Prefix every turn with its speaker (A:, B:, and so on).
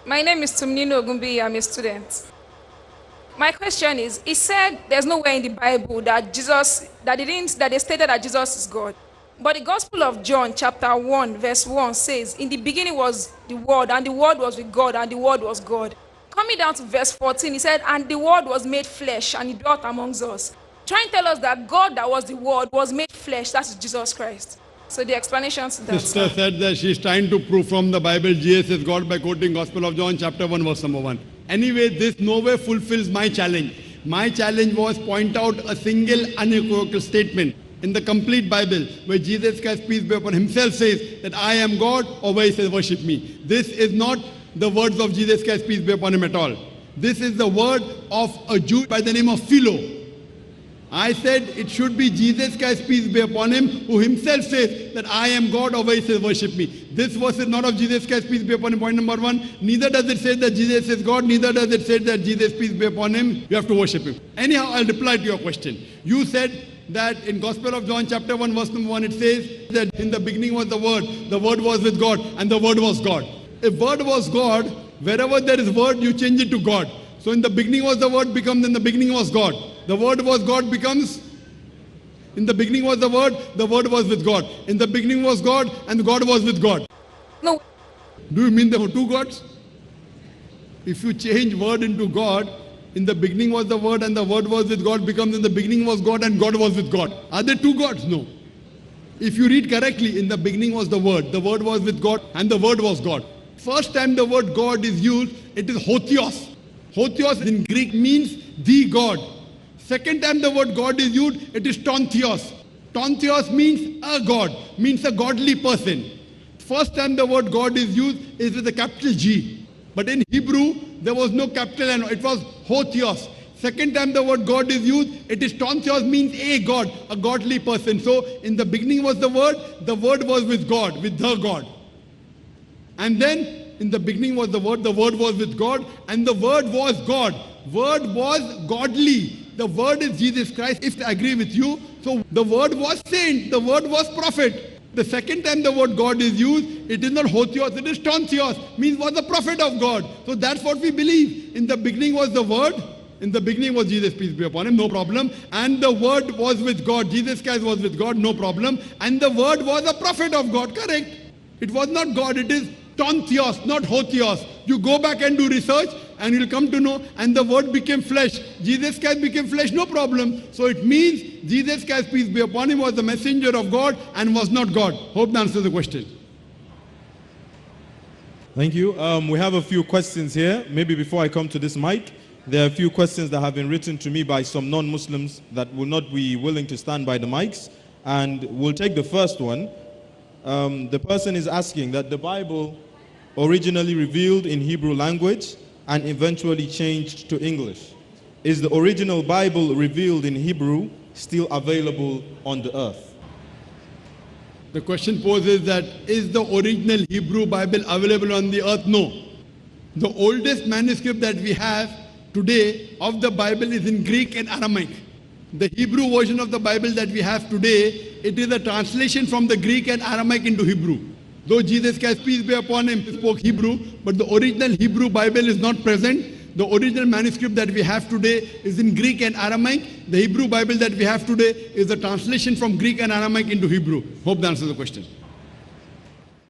A: My name is Tumnino Ogumbi. I'm a student. My question is, it said there's nowhere in the Bible that they stated that Jesus is God. But the Gospel of John, chapter 1, verse 1 says, in the beginning was the Word, and the Word was with God, and the Word was God. Coming down to verse 14, he said, and the Word was made flesh, and he dwelt amongst us. Trying to tell us that God that was the Word was made flesh, that's Jesus Christ. So the explanation to that.
B: Sister said that she's trying to prove from the Bible Jesus is God by quoting Gospel of John chapter 1 verse number 1. Anyway, this nowhere fulfills my challenge. My challenge was point out a single unequivocal statement in the complete Bible where Jesus Christ, peace be upon him, himself says that I am God, or where he says worship me. This is not the words of Jesus Christ, peace be upon him at all. This is the word of a Jew by the name of Philo. I said it should be Jesus Christ, peace be upon him, who himself says that I am God, or where he says worship me. This verse is not of Jesus Christ, peace be upon him, point number 1. Neither does it say that Jesus is God, neither does it say that Jesus, peace be upon him, you have to worship him. Anyhow, I'll reply to your question. You said that in Gospel of John chapter 1 verse number 1 it says that in the beginning was the Word was with God, and the Word was God. If Word was God, wherever there is Word, you change it to God. So in the beginning was the Word becomes in the beginning was God. The Word was God becomes in the beginning was the Word was with God. In the beginning was God, and God was with God.
A: No.
B: Do you mean there were two gods? If you change Word into God, in the beginning was the Word and the Word was with God becomes in the beginning was God and God was with God. Are there two gods? No. If you read correctly, in the beginning was the Word was with God and the Word was God. First time the word God is used, it is hotheos. Hotheos in Greek means the God. Second time the word God is used, it is tontheos. Tontheos means a God, means a godly person. First time the word God is used is with a capital G. But in Hebrew, there was no capital N, it was hotheos. Second time the word God is used, it is tontheos, means a God, a godly person. So in the beginning was the Word was with God, with the God. And then in the beginning was the Word was with God, and the Word was God. Word was godly. The Word is Jesus Christ, if I agree with you. So the Word was saint, the Word was prophet. The second time the word God is used, it is not hotheos, it is tontheos, means was the prophet of God. So that's what we believe. In the beginning was the Word, in the beginning was Jesus, peace be upon him, no problem. And the Word was with God, Jesus Christ was with God, no problem. And the Word was a prophet of God, correct. It was not God, it is tontheos, not hotheos. You go back and do research and you'll come to know, and the Word became flesh. Jesus Christ became flesh, no problem. So it means Jesus Christ, peace be upon him, was the messenger of God and was not God. Hope that answers the question.
C: Thank you. We have a few questions here. Maybe before I come to this mic, there are a few questions that have been written to me by some non-Muslims that will not be willing to stand by the mics. And we'll take the first one. The person is asking that the Bible originally revealed in Hebrew language and eventually changed to English. Is the original Bible revealed in Hebrew still available on the earth?
B: The question poses that, is the original Hebrew Bible available on the earth? No. The oldest manuscript that we have today of the Bible is in Greek and Aramaic. The Hebrew version of the Bible that we have today, it is a translation from the Greek and Aramaic into Hebrew. Though Jesus Christ, peace be upon him, spoke Hebrew, but the original Hebrew Bible is not present. The original manuscript that we have today is in Greek and Aramaic. The Hebrew Bible that we have today is a translation from Greek and Aramaic into Hebrew. Hope that answers the question.